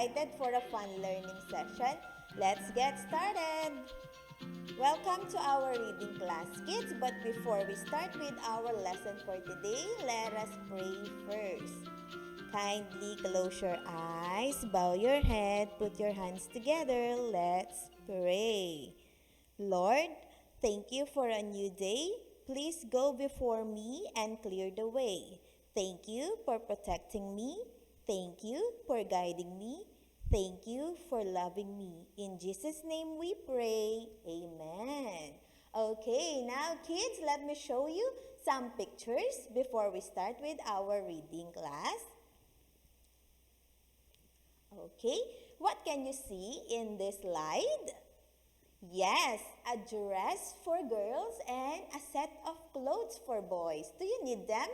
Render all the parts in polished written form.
excited for a fun learning session? Let's get started! Welcome to our reading class, kids. But before we start with our lesson for today, let us pray first. Kindly close your eyes, bow your head, put your hands together. Let's pray. Lord, thank you for a new day. Please go before me and clear the way. Thank you for protecting me. Thank you for guiding me. Thank you for loving me. In Jesus' name we pray. Amen. Okay, now kids, let me show you some pictures before we start with our reading class. Okay, what can you see in this slide? Yes, a dress for girls and a set of clothes for boys. Do you need them?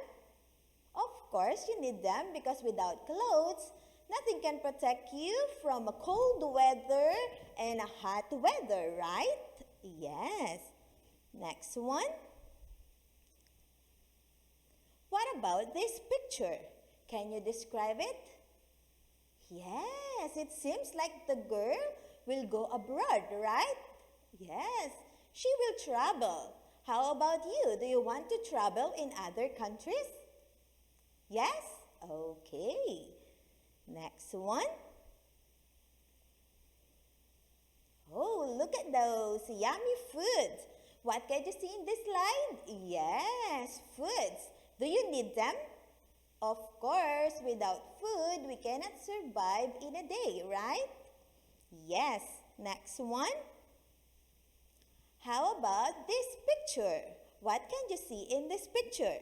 Of course, you need them because without clothes, nothing can protect you from a cold weather and a hot weather, right? Yes. Next one. What about this picture? Can you describe it? Yes, it seems like the girl will go abroad, right? Yes, she will travel. How about you? Do you want to travel in other countries? Yes? Okay. Next one. Oh, look at those yummy foods. What can you see in this slide? Yes, foods. Do you need them? Of course, without food, we cannot survive in a day, right? Yes. Next one. How about this picture? What can you see in this picture?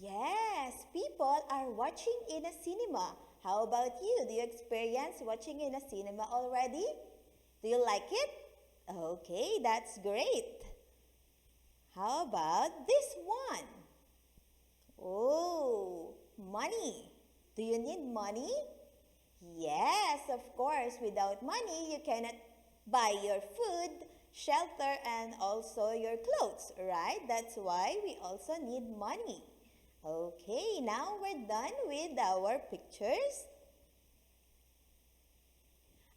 Yes, people are watching in a cinema. How about you? Do you experience watching in a cinema already? Do you like it? Okay, that's great. How about this one? Oh, money. Do you need money? Yes, of course. Without money, you cannot buy your food, shelter, and also your clothes, right? That's why we also need money. Okay, now we're done with our pictures.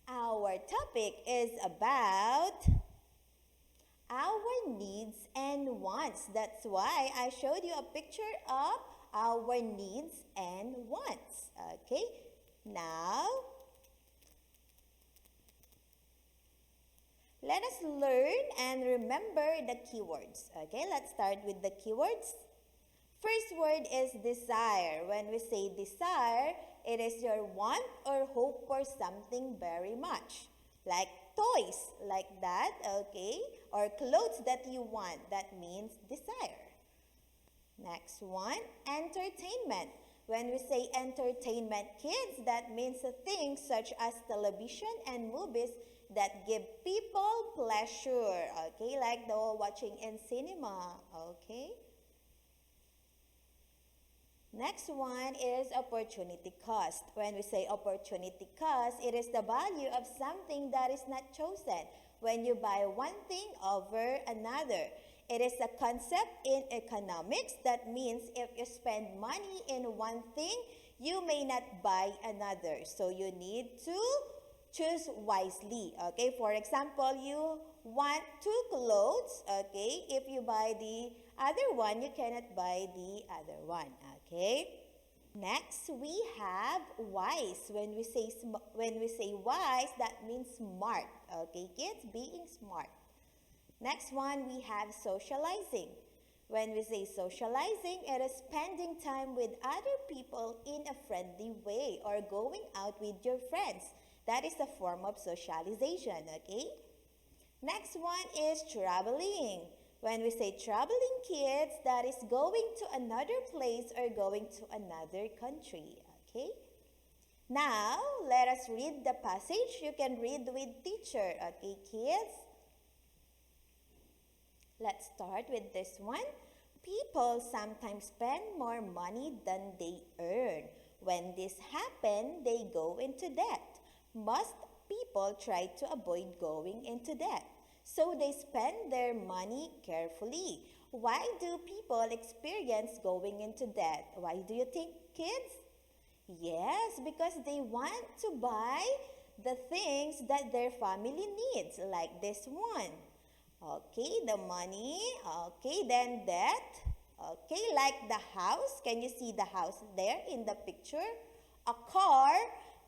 Our topic is about our needs and wants. That's why I showed you a picture of our needs and wants. Okay, now let us learn and remember the keywords. Okay, let's start with the keywords. First word is desire. When we say desire, it is your want or hope for something very much. Like toys, like that, okay? Or clothes that you want, that means desire. Next one, entertainment. When we say entertainment, kids, that means things such as television and movies that give people pleasure, okay? Like the watching in cinema, okay? Next one is opportunity cost. When we say opportunity cost, it is the value of something that is not chosen when you buy one thing over another. It is a concept in economics that means if you spend money in one thing, you may not buy another. So you need to choose wisely. Okay, for example, you want two clothes. Okay, if you buy the other one, you cannot buy the other one. Okay. Next, we have wise. When we say wise, that means smart. Okay, kids, being smart. Next one, we have socializing. When we say socializing, it is spending time with other people in a friendly way or going out with your friends. That is a form of socialization, okay? Next one is traveling. When we say traveling, kids, that is going to another place or going to another country, okay? Now, let us read the passage. You can read with teacher, okay, kids? Let's start with this one. People sometimes spend more money than they earn. When this happens, they go into debt. Most people try to avoid going into debt, so they spend their money carefully. Why do people experience going into debt? Why do you think, kids? Yes, because they want to buy the things that their family needs, like this one. Okay, the money. Okay, then debt. Okay, like the house. Can you see the house there in the picture? A car,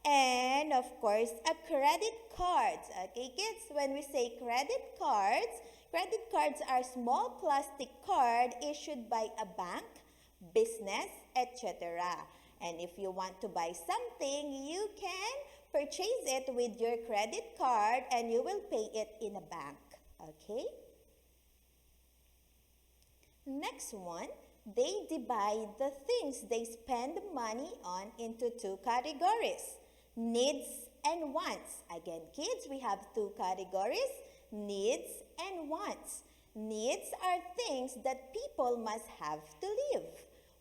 and of course, a credit cards. Okay, kids, when we say credit cards are small plastic card issued by a bank, business, etc. And if you want to buy something, you can purchase it with your credit card and you will pay it in a bank. Okay? Next one, they divide the things they spend money on into two categories, needs and wants. Again, kids, we have two categories, needs and wants. Needs are things that people must have to live.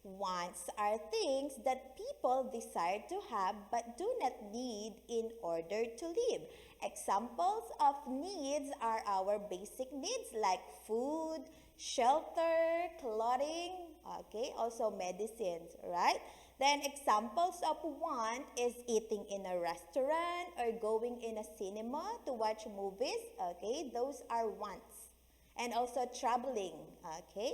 Wants are things that people desire to have but do not need in order to live. Examples of needs are our basic needs like food, shelter, clothing, okay, also medicines, right? Then examples of want is eating in a restaurant or going in a cinema to watch movies, okay? Those are wants. And also traveling, okay?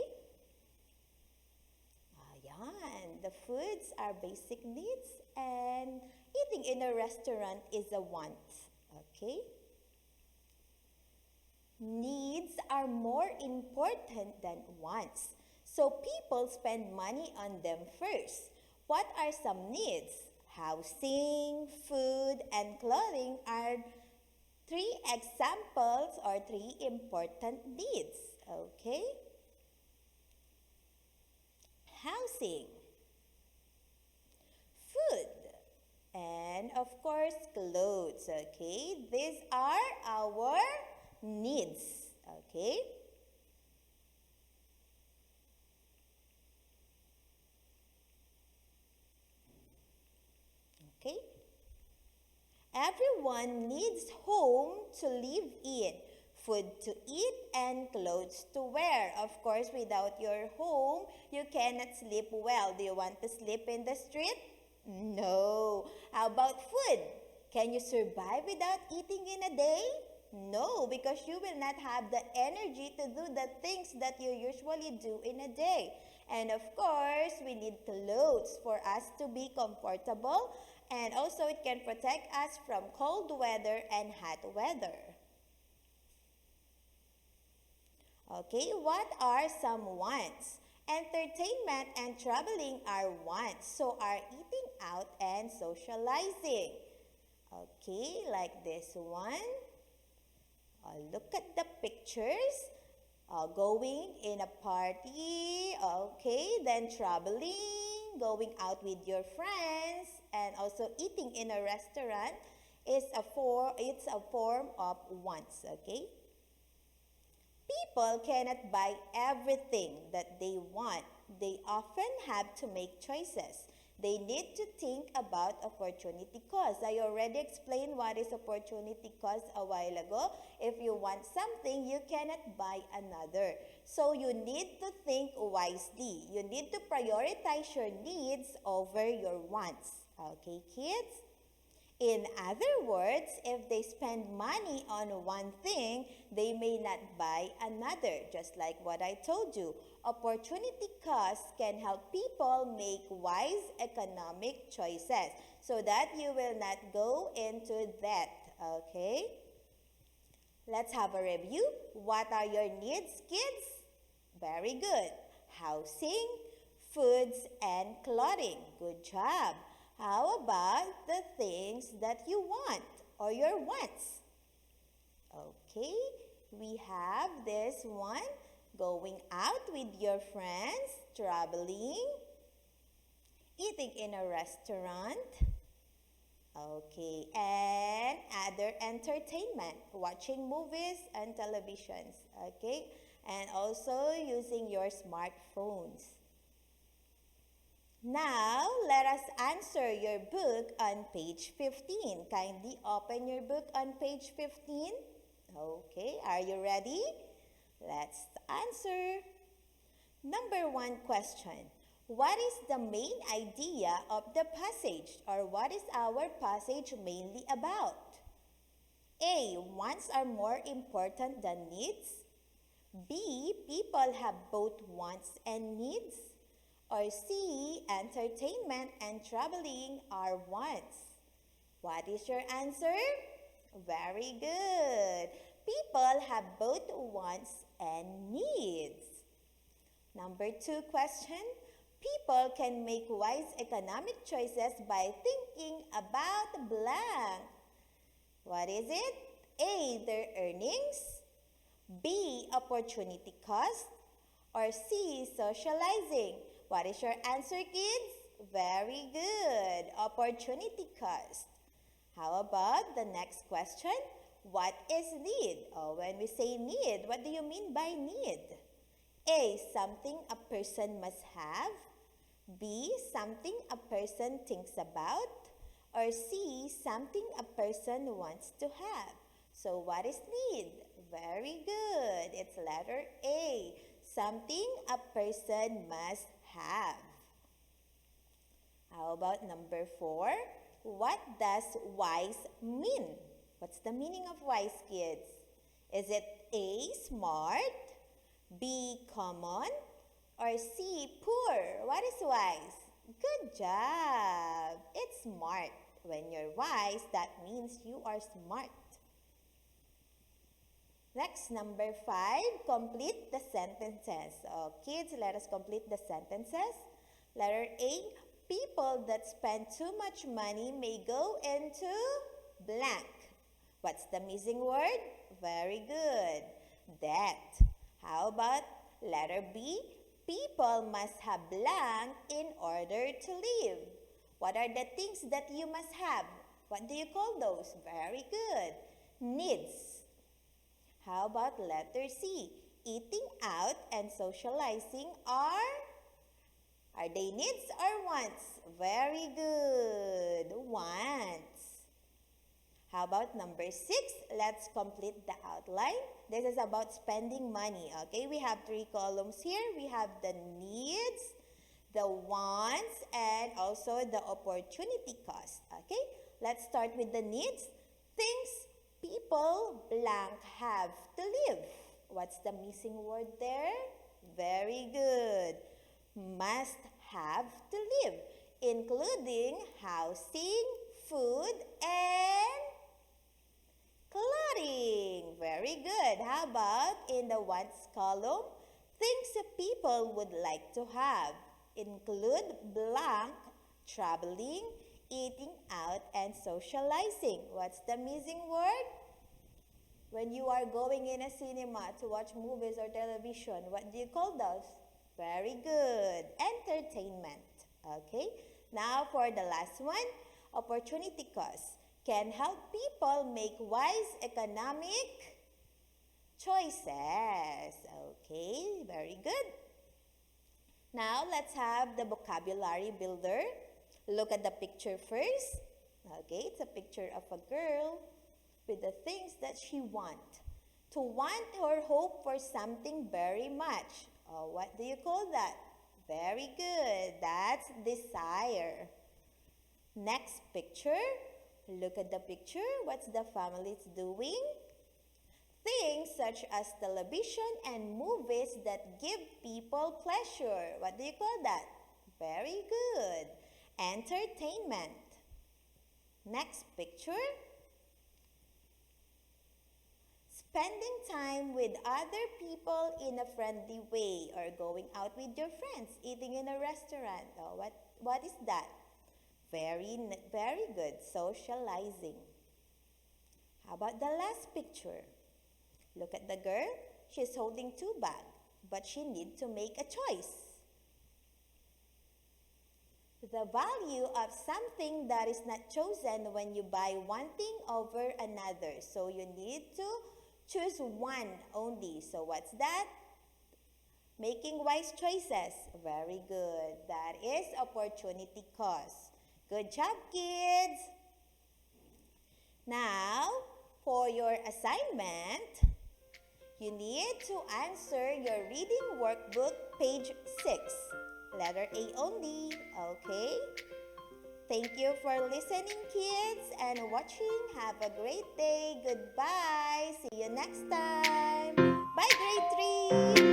Ayan, the foods are basic needs and eating in a restaurant is a want, okay? Needs are more important than wants. So people spend money on them first. What are some needs? Housing, food, and clothing are three examples or three important needs. Okay? Housing, food, and of course clothes. Okay? These are our needs. Okay? Okay? Everyone needs home to live in, food to eat, and clothes to wear. Of course, without your home, you cannot sleep well. Do you want to sleep in the street? No. How about food? Can you survive without eating in a day? No, because you will not have the energy to do the things that you usually do in a day. And of course, we need clothes for us to be comfortable, and also it can protect us from cold weather and hot weather. Okay, what are some wants? Entertainment and traveling are wants, so are eating out and socializing. Okay, like this one. Look at the pictures. Going in a party, okay, then traveling, going out with your friends, and also eating in a restaurant it's a form of wants, okay? People cannot buy everything that they want. They often have to make choices. They need to think about opportunity cost. I already explained what is opportunity cost a while ago. If you want something, you cannot buy another. So you need to think wisely. You need to prioritize your needs over your wants. Okay, kids? In other words, if they spend money on one thing, they may not buy another, just like what I told you. Opportunity cost can help people make wise economic choices so that you will not go into debt, okay? Let's have a review. What are your needs, kids? Very good. Housing, foods, and clothing. Good job. How about the things that you want or your wants? Okay, we have this one. Going out with your friends, traveling, eating in a restaurant, okay, and other entertainment, watching movies and televisions, okay, and also using your smartphones. Now, let us answer your book on page 15. Kindly open your book on page 15. Okay, are you ready? Let's answer. Number 1 question. What is the main idea of the passage, or what is our passage mainly about? A. Wants are more important than needs. B. People have both wants and needs. Or C. Entertainment and traveling are wants. What is your answer? Very good. People have both wants and needs. Number 2 question. People can make wise economic choices by thinking about blank. What is it? A. Their earnings. B. Opportunity cost. Or C. Socializing. What is your answer, kids? Very good. Opportunity cost. How about the next question? What is need? When we say need, what do you mean by need? A. Something a person must have. B. Something a person thinks about. Or C. Something a person wants to have. So what is need? Very good. It's letter A. Something a person must have. How about number 4? What does wise mean? What's the meaning of wise, kids? Is it A. Smart, B. Common, or C. Poor? What is wise? Good job. It's smart. When you're wise, that means you are smart. Next, number 5, complete the sentences. Kids, let us complete the sentences. Letter A, people that spend too much money may go into blank. What's the missing word? Very good. Debt. How about letter B? People must have blank in order to live. What are the things that you must have? What do you call those? Very good. Needs. How about letter C? Eating out and socializing are they needs or wants? Very good. Wants. How about number 6? Let's complete the outline. This is about spending money. Okay, we have 3 columns here. We have the needs, the wants, and also the opportunity cost. Okay, let's start with the needs. Things people blank have to live. What's the missing word there? Very good. Must have to live, including housing, food, and clothing. Very good. How about in the wants column? Things people would like to have. Include blank, traveling, eating out, and socializing. What's the missing word? When you are going in a cinema to watch movies or television, what do you call those? Very good. Entertainment. Okay. Now for the last one, opportunity cost. Can help people make wise economic choices. Okay, very good. Now let's have the vocabulary builder. Look at the picture first. Okay, it's a picture of a girl with the things that she wants. To want or hope for something very much. What do you call that? Very good. That's desire. Next picture. Look at the picture. What's the family doing? Things such as television and movies that give people pleasure. What do you call that? Very good. Entertainment. Next picture. Spending time with other people in a friendly way, or going out with your friends, eating in a restaurant. What is that? Very good. Socializing. How about the last picture? Look at the girl. She's holding 2 bags, but she needs to make a choice. The value of something that is not chosen when you buy one thing over another. So you need to choose one only. So what's that? Making wise choices. Very good. That is opportunity cost. Good job, kids. Now, for your assignment, you need to answer your reading workbook, page 6. Letter A only, okay? Thank you for listening, kids, and watching. Have a great day. Goodbye. See you next time. Bye, grade 3.